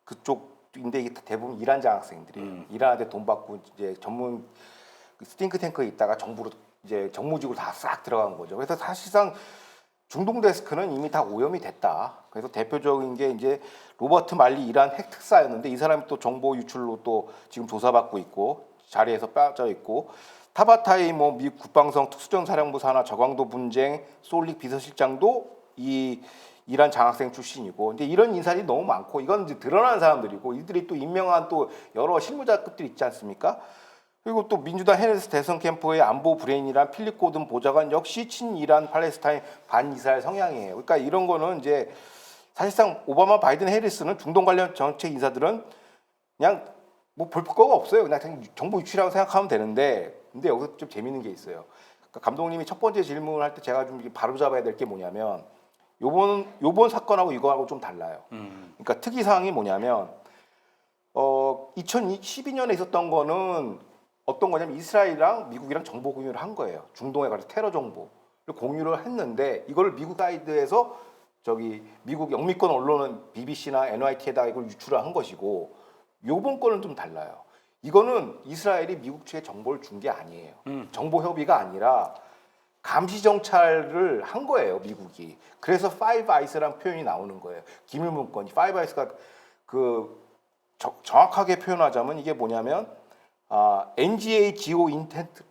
그쪽인데 이게 대부분 이란 장학생들이 이란한테 돈 받고 이제 전문 싱크탱크에 있다가 정부로 이제 정무직으로 다 싹 들어간 거죠. 그래서 사실상 중동 데스크는 이미 다 오염이 됐다. 그래서 대표적인 게 이제 로버트 말리 이란 핵 특사였는데 이 사람이 또 정보 유출로 또 지금 조사받고 있고 자리에서 빠져 있고, 타바타이 뭐 미 국방성 특수전사령부 산하 저강도 분쟁 솔릭 비서실장도 이 이란 장학생 출신이고, 근데 이런 인사들이 너무 많고 이건 이제 드러난 사람들이고 이들이 또 임명한 또 여러 실무자급들이 있지 않습니까? 그리고 또 민주당 헤네스 대선 캠프의 안보 브레인이란 필립 고든 보좌관 역시 친이란 팔레스타인 반이스라엘 성향이에요. 그러니까 이런 거는 이제 사실상 오바마 바이든 해리스는 중동 관련 정책 인사들은 그냥 뭐 볼 거가 없어요. 그냥 정보 유출이라고 생각하면 되는데, 근데 여기서 좀 재밌는 게 있어요. 그러니까 감독님이 첫 번째 질문을 할 때 제가 좀 바로 잡아야 될 게 뭐냐면 요번 사건하고 이거하고 좀 달라요. 그러니까 특이 사항이 뭐냐면 2012년에 있었던 거는 어떤 거냐면 이스라엘이랑 미국이랑 정보 공유를 한 거예요. 중동에 관해서 테러 정보를 공유를 했는데 이걸 미국 사이드에서 미국 영미권 언론은 BBC나 NYT에다가 이걸 유출을 한 것이고, 요번 건은 좀 달라요. 이거는 이스라엘이 미국 측에 정보를 준 게 아니에요. 정보 협의가 아니라 감시 정찰을 한 거예요, 미국이. 그래서 파이브 아이스라는 표현이 나오는 거예요. 기밀 문건이 파이브 아이스가 정확하게 표현하자면 이게 뭐냐면 NGA Geo Intent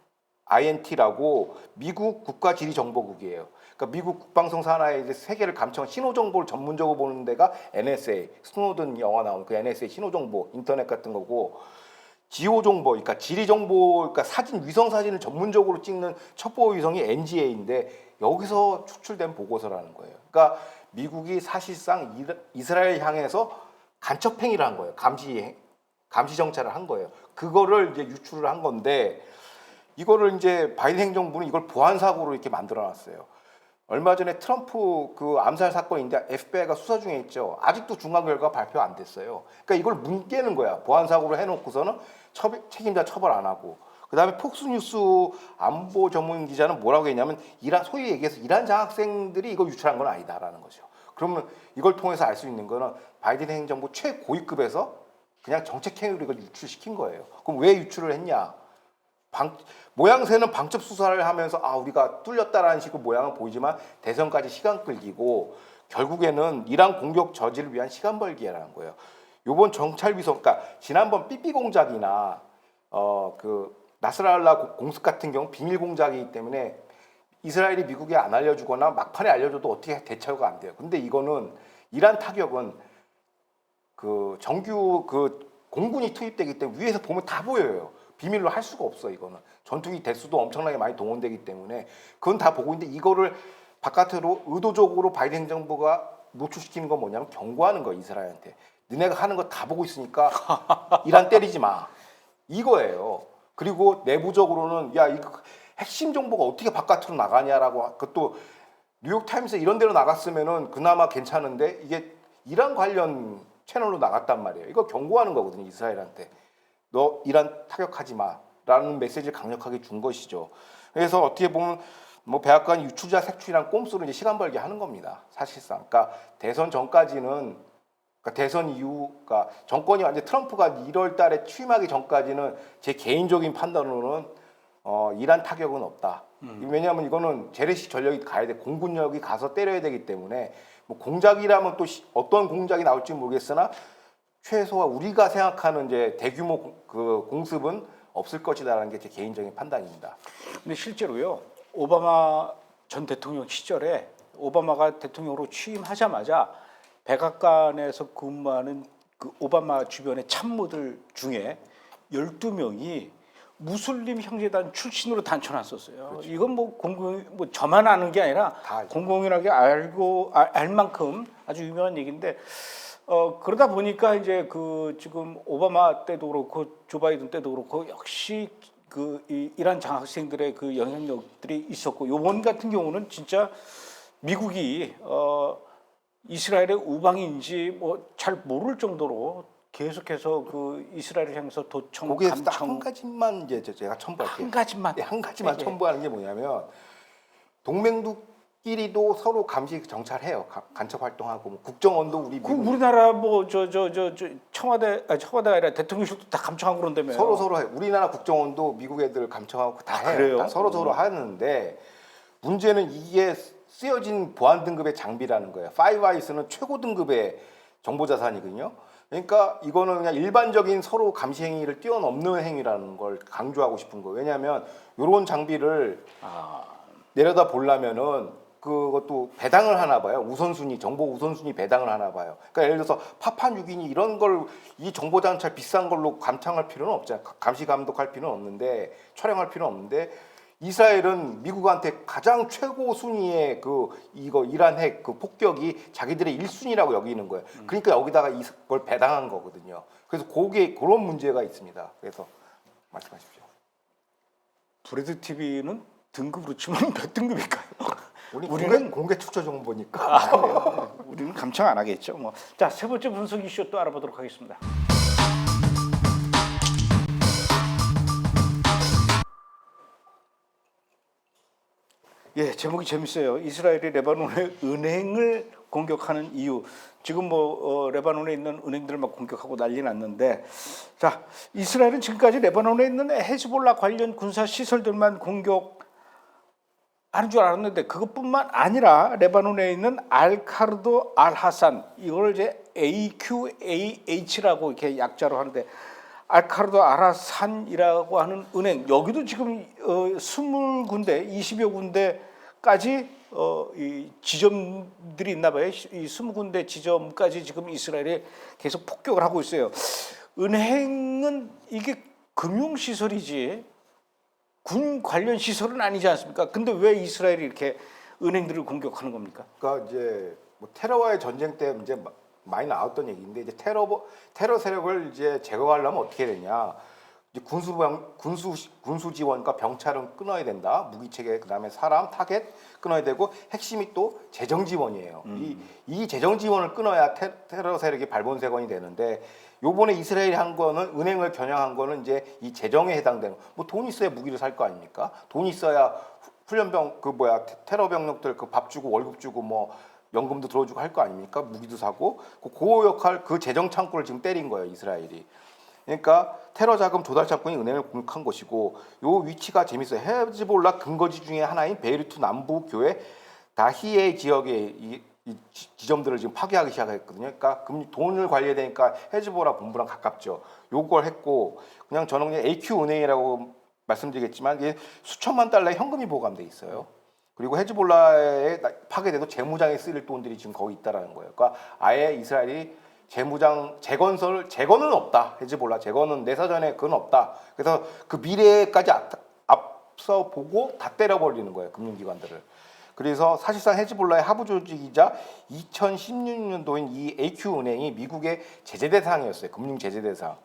INT라고 미국 국가지리정보국이에요. 그러니까 미국 국방성 산하의 이제 세계를 감청한 신호 정보를 전문적으로 보는 데가 NSA, 스노든 영화 나오는 그 NSA 신호 정보, 인터넷 같은 거고, 지오 정보, 그러니까 지리 정보, 그러니까 위성 사진을 전문적으로 찍는 첩보 위성이 NGA인데 여기서 추출된 보고서라는 거예요. 그러니까 미국이 사실상 이스라엘 향해서 간첩 행위를 한 거예요. 감시 정찰을 한 거예요. 그거를 이제 유출을 한 건데, 이거를 이제 바이든 행정부는 이걸 보안 사고로 이렇게 만들어놨어요. 얼마 전에 트럼프 그 암살 사건인데 FBI가 수사 중에 있죠. 아직도 중간 결과가 발표 안 됐어요. 그러니까 이걸 뭉개는 거야. 보안 사고로 해놓고서는 책임자 처벌 안 하고. 그다음에 폭스뉴스 안보 전문 기자는 뭐라고 했냐면 소위 얘기해서 이란 장학생들이 이걸 유출한 건 아니다라는 거죠. 그러면 이걸 통해서 알 수 있는 거는 바이든 행정부 최고위급에서 그냥 정책 행위로 이걸 유출시킨 거예요. 그럼 왜 유출을 했냐? 모양새는 방첩 수사를 하면서 우리가 뚫렸다라는 식으로 모양은 보이지만 대선까지 시간 끌기고 결국에는 이란 공격 저지를 위한 시간 벌기라는 거예요. 요번 정찰 위성, 그러니까 지난번 삐삐 공작이나 그 나스랄라 공습 같은 경우 비밀 공작이기 때문에 이스라엘이 미국에 안 알려주거나 막판에 알려줘도 어떻게 대처가 안 돼요. 근데 이거는 이란 타격은 그 정규 그 공군이 투입되기 때문에 위에서 보면 다 보여요. 비밀로 할 수가 없어. 이거는 전투기 대수도 엄청나게 많이 동원되기 때문에 그건 다 보고 있는데, 이거를 바깥으로 의도적으로 바이든 행정부가 노출시키는 건 뭐냐면 경고하는 거야, 이스라엘한테. 너네가 하는 거 다 보고 있으니까 이란 때리지 마, 이거예요. 그리고 내부적으로는 이거 핵심 정보가 어떻게 바깥으로 나가냐라고, 그것도 뉴욕타임스 이런 데로 나갔으면은 그나마 괜찮은데 이게 이란 관련 채널로 나갔단 말이에요. 이거 경고하는 거거든요, 이스라엘한테. 너 이란 타격하지 마라는 메시지를 강력하게 준 것이죠. 그래서 어떻게 보면 뭐 백악관 유출자 색출이랑 꼼수로 이제 시간 벌게 하는 겁니다, 사실상. 그러니까 대선 전까지는, 그러니까 대선 이후, 그러니까 정권이 완전 트럼프가 1월달에 취임하기 전까지는 제 개인적인 판단으로는 이란 타격은 없다. 왜냐하면 이거는 재래식 전력이 가야 돼, 공군력이 가서 때려야 되기 때문에. 뭐 공작이라면 또 어떤 공작이 나올지 모르겠으나 최소화 우리가 생각하는 이제 대규모 그 공습은 없을 것이다라는 게 제 개인적인 판단입니다. 근데 실제로요, 오바마 전 대통령 시절에 오바마가 대통령으로 취임하자마자 백악관에서 근무하는 그 오바마 주변의 참모들 중에 12명이 무슬림 형제단 출신으로 단쳐놨었어요. 그렇죠. 이건 뭐 저만 아는 게 아니라 공공연하게 알 만큼 아주 유명한 얘기인데, 그러다 보니까 이제 그 지금 오바마 때도 그렇고 조 바이든 때도 그렇고 역시 그 이란 장학생들의 그 영향력들이 있었고 요번 같은 경우는 진짜 미국이 이스라엘의 우방인지 뭐 잘 모를 정도로 계속해서 그 이스라엘을 향해서 도청, 거기에서 딱 감청 한 가지만 이제 제가 첨부할게요. 한 가지만 네, 한 가지만 네. 첨부하는 게 뭐냐면 동맹국끼리도 서로 감시 정찰해요. 간첩 활동하고 뭐 국정원도 우리 그 미국 우리나라 뭐 저 청와대가 아니라 대통령실도 다 감청하고 그런다며요. 서로 해요. 우리나라 국정원도 미국 애들 감청하고 다 해요. 그래요? 다 서로 하는데 문제는 이게 쓰여진 보안 등급의 장비라는 거예요. 5아이스는 최고 등급의 정보 자산이거든요. 그러니까 이거는 그냥 일반적인 서로 감시 행위를 뛰어넘는 행위라는 걸 강조하고 싶은 거예요. 왜냐하면 이런 장비를 내려다 보려면은 그것도 배당을 하나 봐요. 우선순위, 정보 우선순위 배당을 하나 봐요. 그러니까 예를 들어서 파파6이니 이런 걸 이 정보 장착 비싼 걸로 감청할 필요는 없잖아요. 감시 감독할 필요는 없는데 촬영할 필요는 없는데 이스라엘은 미국한테 가장 최고 순위의 이거 이란 핵 그 폭격이 자기들의 1순위라고 여기는 거예요. 그러니까 여기다가 이걸 배당한 거거든요. 그래서 그런 문제가 있습니다. 그래서 말씀하십시오. 브레드 TV는 등급으로 치면 몇 등급일까요? 우리는 공개 투자 정보니까. 그래요? 우리는 감청 안 하겠죠. 뭐. 자, 세 번째 분석 이슈 또 알아보도록 하겠습니다. 예, 제목이 재밌어요. 이스라엘이 레바논의 은행을 공격하는 이유. 지금 뭐 레바논에 있는 은행들을 막 공격하고 난리 났는데, 자, 이스라엘은 지금까지 레바논에 있는 헤즈볼라 관련 군사 시설들만 공격하는 줄 알았는데 그것뿐만 아니라 레바논에 있는 알카르도 알하산, 이걸 이제 AQAH라고 이렇게 약자로 하는데, 알카르도 알하산이라고 하는 은행, 여기도 지금 20군데, 20여 군데까지 이 지점들이 있나 봐요. 이 20군데 지점까지 지금 이스라엘이 계속 폭격을 하고 있어요. 은행은 이게 금융시설이지 군 관련 시설은 아니지 않습니까? 근데 왜 이스라엘이 이렇게 은행들을 공격하는 겁니까? 그러니까 이제 뭐 테러와의 전쟁 때 이제 많이 나왔던 얘기인데 이제 테러 세력을 이제 제거하려면 어떻게 되냐? 이제 군수 지원과 병찰은 끊어야 된다. 무기 체계 그다음에 사람 타겟 끊어야 되고 핵심이 또 재정 지원이에요. 이 재정 지원을 끊어야 테러 세력이 발본색원이 되는데 요번에 이스라엘이 한 거는 은행을 겨냥한 거는 이제 이 재정에 해당되는 뭐 돈 있어야 무기를 살 거 아닙니까? 돈 있어야 훈련병 테러 병력들 그 밥 주고 월급 주고 뭐 연금도 들어주고 할 거 아닙니까? 무기도 사고 그 역할 그 재정 창구를 지금 때린 거예요 이스라엘이. 그러니까 테러 자금 조달 사건이 은행을 공격한 것이고 요 위치가 재밌어요. 헤즈볼라 근거지 중에 하나인 베이루트 남부 교회 다히에 지역의 이 지점들을 지금 파괴하기 시작했거든요. 그러니까 돈을 관리해야 되니까 헤즈볼라 본부랑 가깝죠. 요걸 했고 그냥 저는 그냥 AQ 은행이라고 말씀드리겠지만 이게 수천만 달러의 현금이 보관돼 있어요. 그리고 헤즈볼라에 파괴돼도 재무장에 쓰일 돈들이 지금 거기 있다라는 거예요. 그러니까 아예 이스라엘이 재건은 없다. 헤즈볼라 재건은 내 사전에 그건 없다. 그래서 그 미래까지 앞서 보고 다 때려버리는 거예요. 금융기관들을. 그래서 사실상 헤즈볼라의 하부 조직이자 2016년도인 이 AQ은행이 미국의 제재 대상이었어요. 금융 제재 대상.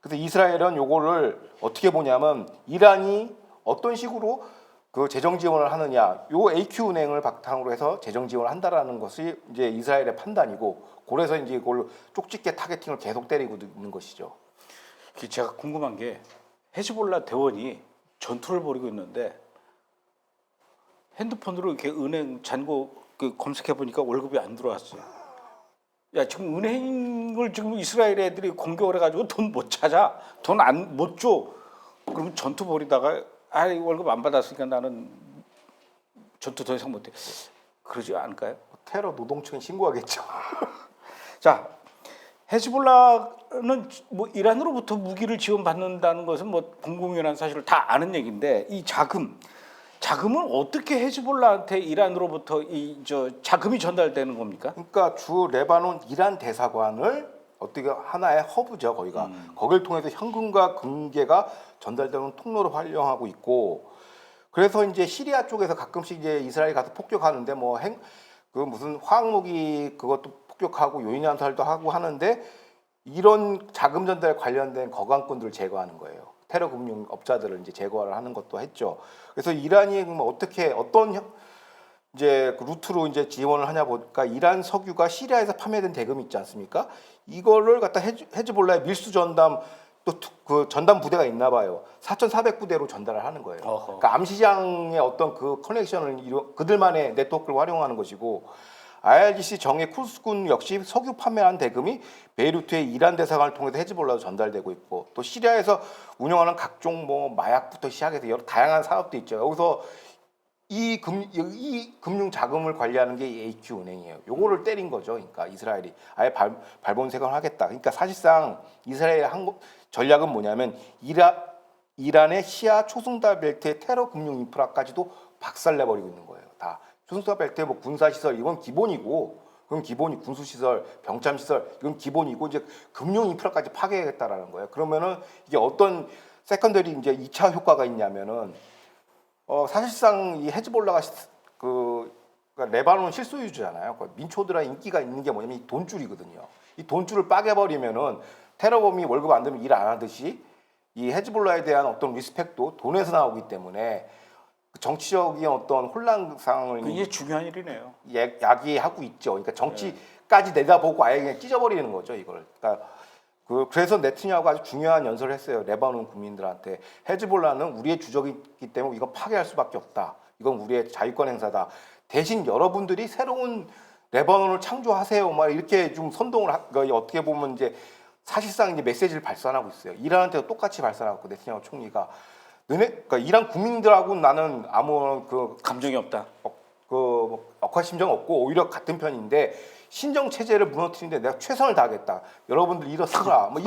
그래서 이스라엘은 요거를 어떻게 보냐면 이란이 어떤 식으로 그 재정 지원을 하느냐, 요 AQ은행을 바탕으로 해서 재정 지원을 한다라는 것이 이제 이스라엘의 판단이고, 그래서 이제 이걸 쪽집게 타겟팅을 계속 때리고 있는 것이죠. 제가 궁금한 게 헤즈볼라 대원이 전투를 벌이고 있는데 핸드폰으로 이렇게 은행 잔고 검색해 보니까 월급이 안 들어왔어요. 야, 지금 은행을 지금 이스라엘 애들이 공격을 해가지고 돈 못 찾아, 돈 못 줘. 그러면 전투 벌이다가 월급 안 받았으니까 나는 전투 더 이상 못해. 그러지 않을까요? 테러 노동청에 신고하겠죠. 자, 헤즈볼라는 뭐 이란으로부터 무기를 지원받는다는 것은 뭐 공공연한 사실을 다 아는 얘기인데 이 자금은 어떻게 헤즈볼라한테 이란으로부터 자금이 전달되는 겁니까? 그러니까 주 레바논 이란 대사관을 어떻게 하나의 허브죠, 거기가. 거기를 통해서 현금과 금괴가 전달되는 통로로 활용하고 있고, 그래서 이제 시리아 쪽에서 가끔씩 이제 이스라엘 가서 폭격하는데 뭐 무슨 화학무기 그것도 습격하고 요인 암살도 하고 하는데 이런 자금 전달 관련된 거강꾼들을 제거하는 거예요. 테러 금융 업자들을 이제 제거를 하는 것도 했죠. 그래서 이란이 어떻게 어떤 이제 그 루트로 이제 지원을 하냐 보니까 이란 석유가 시리아에서 판매된 대금이 있지 않습니까? 이거를 갖다 헤즈볼라의 밀수 전담 또 그 전담 부대가 있나 봐요. 4,400부대로 전달을 하는 거예요. 그러니까 암시장의 어떤 그 커넥션을 그들만의 네트워크를 활용하는 것이고 IRGC 정예 쿠스군 역시 석유 판매한 대금이 베이루트의 이란 대사관을 통해서 헤즈볼라로 전달되고 있고 또 시리아에서 운영하는 각종 뭐 마약부터 시작해서 여러 다양한 사업도 있죠. 여기서 이 금융 자금을 관리하는 게 AQ은행이에요. 요거를 때린 거죠. 그러니까 이스라엘이 아예 발본색을 하겠다. 그러니까 사실상 이스라엘의 전략은 뭐냐면 이란의 시아 초승달 벨트의 테러 금융 인프라까지도 박살내버리고 있는 거예요. 다 초승달 벨트의 뭐 군사 시설 이건 기본이고, 그건 기본이 군수 시설, 병참 시설 이건 기본이고 이제 금융 인프라까지 파괴하겠다라는 거예요. 그러면은 이게 어떤 세컨더리 이제 2차 효과가 있냐면은 사실상 이 헤즈볼라가 그러니까 레바논 실소유주잖아요. 민초들의 인기가 있는 게 뭐냐면 이 돈줄이거든요. 이 돈줄을 빠개버리면은 테러범이 월급 안 되면 일 안 하듯이 이 헤즈볼라에 대한 어떤 리스펙도 돈에서 나오기 때문에 정치적인 어떤 혼란상을 굉장히 중요한 일이네요. 야기하고 있죠. 그러니까 정치까지 내다보고 아예 그냥 찢어버리는 거죠, 이걸. 그러니까 그래서 네트냐후가 아주 중요한 연설을 했어요. 레바논 국민들한테 헤즈볼라는 우리의 주적이기 때문에 이건 파괴할 수밖에 없다. 이건 우리의 자유권 행사다. 대신 여러분들이 새로운 레바논을 창조하세요. 막 이렇게 좀 선동을 어떻게 보면 이제 사실상 이제 메시지를 발산하고 있어요. 이란한테도 똑같이 발산하고 네트냐후 총리가 그러니까 이란 국민들하고 나는 아무 감정이 없다. 억하 심정 없고 오히려 같은 편인데 신정 체제를 무너뜨리는데 내가 최선을 다하겠다. 여러분들 일어서라. 뭐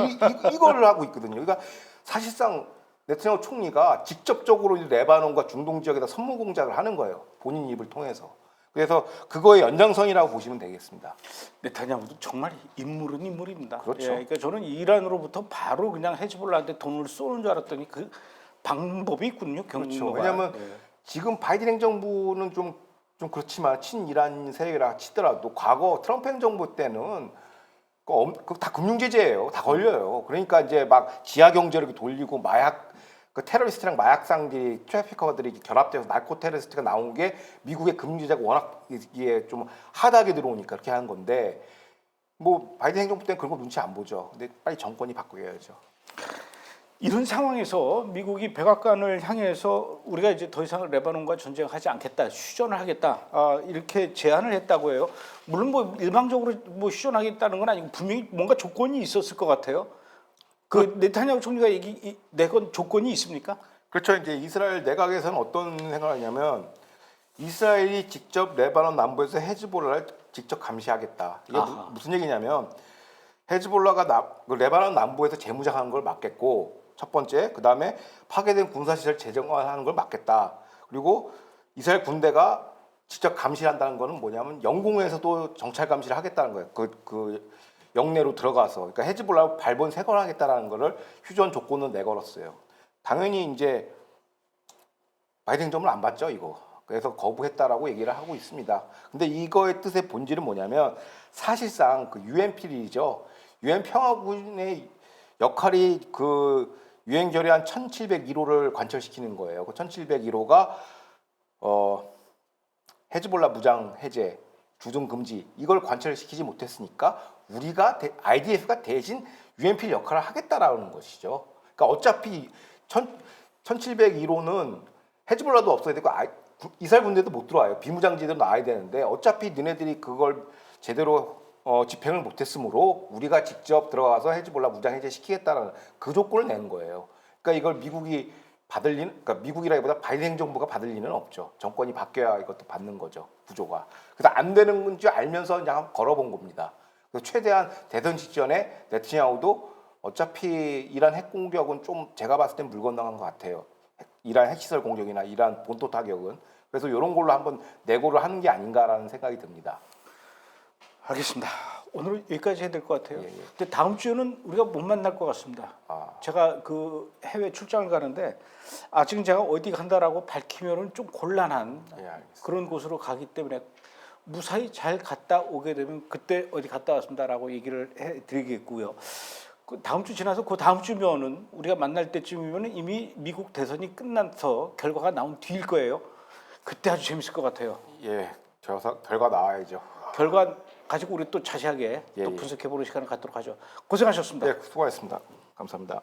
이거를 하고 있거든요. 그러니까 사실상 네트냐후 총리가 직접적으로 레바논과 중동 지역에다 선무 공작을 하는 거예요. 본인 입을 통해서. 그래서 그거의 연장선이라고 보시면 되겠습니다. 네타냐후도 정말 인물은 인물입니다. 그렇죠. 예, 그러니까 저는 이란으로부터 바로 그냥 헤즈볼라한테 돈을 쏘는 줄 알았더니 그 방법이 있군요. 그렇죠. 왜냐하면 지금 바이든 행정부는 좀 그렇지만 친이란 세력이라 치더라도 과거 트럼프 행정부 때는 다 금융 제재예요. 다 걸려요. 그러니까 이제 막 지하 경제를 돌리고 마약 테러리스트랑 마약상들이 트래피커들이 결합돼서 나르코 테러리스트가 나온 게 미국의 금융 제재가 워낙 이게 좀 하드하게 들어오니까 그렇게 한 건데 뭐 바이든 행정부 때는 그런 거 눈치 안 보죠. 근데 빨리 정권이 바뀌어야죠. 이런 상황에서 미국이 백악관을 향해서 우리가 이제 더 이상 레바논과 전쟁하지 않겠다, 휴전을 하겠다 이렇게 제안을 했다고 해요. 물론 뭐 일방적으로 뭐 휴전하겠다는 건 아니고 분명히 뭔가 조건이 있었을 것 같아요. 그 네타냐후 총리가 내건 조건이 있습니까? 그렇죠. 이제 이스라엘 내각에서는 어떤 생각을 하냐면 이스라엘이 직접 레바논 남부에서 헤즈볼라를 직접 감시하겠다. 이게 무슨 얘기냐면 헤즈볼라가 레바논 남부에서 재무장하는 걸 막겠고 첫 번째, 그 다음에 파괴된 군사시설 재정화하는 걸 막겠다. 그리고 이스라엘 군대가 직접 감시한다는 거는 뭐냐면 영공에서도 정찰 감시를 하겠다는 거예요. 그 영내로 들어가서. 그러니까 헤즈볼라 발본 세건하겠다라는 거를 휴전 조건으로 내걸었어요. 당연히 이제 바이든 행정부는 안 받죠, 이거. 그래서 거부했다라고 얘기를 하고 있습니다. 근데 이거의 뜻의 본질은 뭐냐면 사실상 그 UNP리죠. UN 평화군의 역할이 그 유엔 결의안 1701호를 관철시키는 거예요. 그 1701호가 헤즈볼라 무장 해제, 주둔 금지 이걸 관철시키지 못했으니까 우리가 IDF가 대신 UNP 역할을 하겠다라는 것이죠. 그러니까 어차피 1701호는 헤즈볼라도 없어야 되고 이스라엘 군대도 못 들어와요. 비무장지대로 나와야 되는데 어차피 너네들이 그걸 제대로 집행을 못했으므로 우리가 직접 들어가서 헤즈볼라 무장 해제 시키겠다라는 그 조건을 내는 거예요. 그러니까 이걸 미국이 받을 리는, 그러니까 미국이라기보다 바이든 행정부가 받을 리는 없죠. 정권이 바뀌어야 이것도 받는 거죠, 구조가. 그래서 안 되는 건지 알면서 그냥 걸어본 겁니다. 그래서 최대한 대선 직전에 네트냐후도 어차피 이란 핵 공격은 좀 제가 봤을 땐 물 건너간 것 같아요. 이란 핵시설 공격이나 이란 본토 타격은. 그래서 이런 걸로 한번 내고를 하는 게 아닌가라는 생각이 듭니다. 알겠습니다. 오늘은 여기까지 해야 될 것 같아요. 예. 근데 다음 주에는 우리가 못 만날 것 같습니다. 제가 그 해외 출장을 가는데 아직 제가 어디 간다라고 밝히면은 좀 곤란한 그런 곳으로 가기 때문에 무사히 잘 갔다 오게 되면 그때 어디 갔다 왔습니다라고 얘기를 해드리겠고요. 그 다음 주 지나서 그 다음 주면은 우리가 만날 때쯤이면 이미 미국 대선이 끝나서 결과가 나온 뒤일 거예요. 그때 아주 재밌을 것 같아요. 예, 결과 나와야죠. 결과 가지고 우리 또 자세하게 예, 또 예. 분석해보는 시간을 갖도록 하죠. 고생하셨습니다. 네, 수고하셨습니다. 감사합니다.